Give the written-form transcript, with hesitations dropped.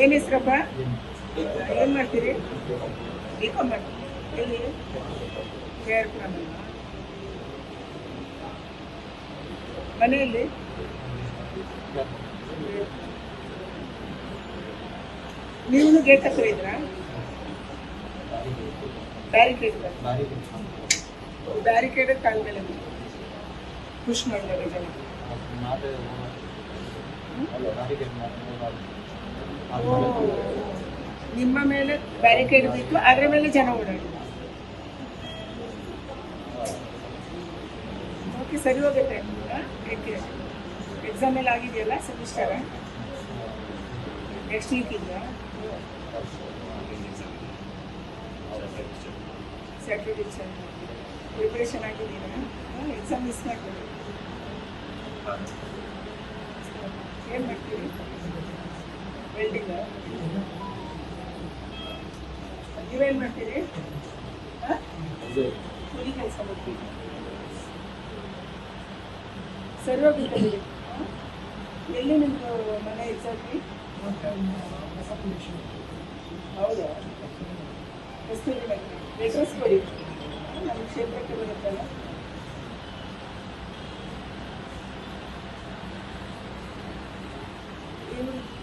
ಏನ್ ಹೆಸ್ರಪ್ಪ? ಏನ್ ಮಾಡ್ತೀರಿ? ಬಿಕಾಮ್ ಮಾಡ್ತೀರಿ? ಎಲ್ಲಿ? ಮನೆಯಲ್ಲಿ ನೀವು ಗೇಟ್ ಹತ್ರ ಇದ್ರಾ? ಬ್ಯಾರಿಕೇಡ್ ಕಾಲ ಮೇಲೆ ಪುಷ್ ಮಾಡಿದಾಗ ಜನ. ನಿಮ್ಮ ಮೇಲೆ ಬ್ಯಾರಿಕೇಡ್ ಬಿತ್ತು, ಅದ್ರ ಮೇಲೆ ಜನ ಓಡಾಡಿದ್ರು. ಓಕೆ, ಸರಿ ಹೋಗುತ್ತೆ. ಎಕ್ಸಾಮ್ ಎಲ್ಲ ಆಗಿದೆಯಲ್ಲ, ಸೆಮಿಸ್ಟರ್ ನೆಕ್ಸ್ಟ್ ವೀಕ್ ಇದೆಯಾ? ಸ್ಯಾಟರ್ಡೆ ಪ್ರಿಪ್ರೇಷನ್ ಆಗಿದ್ದೀರಾ? ಎಕ್ಸಾಮ್ ಮಿಸ್ ಮಾಡ್ತೀರಿ? ಏನು ಮಾಡ್ತೀರಿ? ವೆಲ್ಡಿಂಗ್. ನೀವೇನು ಮಾಡ್ತೀರಿ? ಕೂಲಿ ಕೆಲಸ ಮಾಡ್ತೀರಿ? ಸರಿ ಹೋಗಿಲ್ಲ. ಎಲ್ಲಿ ನಿಮ್ಮದು ಮನೆ ಎಕ್ಸಾಕ್ಟ್ಲಿ? ಹೌದಾ? ಎಷ್ಟು ಅಡ್ರೆಸ್ ಕೊಡಿ, ನಮ್ಮ ಕ್ಷೇತ್ರಕ್ಕೆ ಬರುತ್ತಲ್ಲ.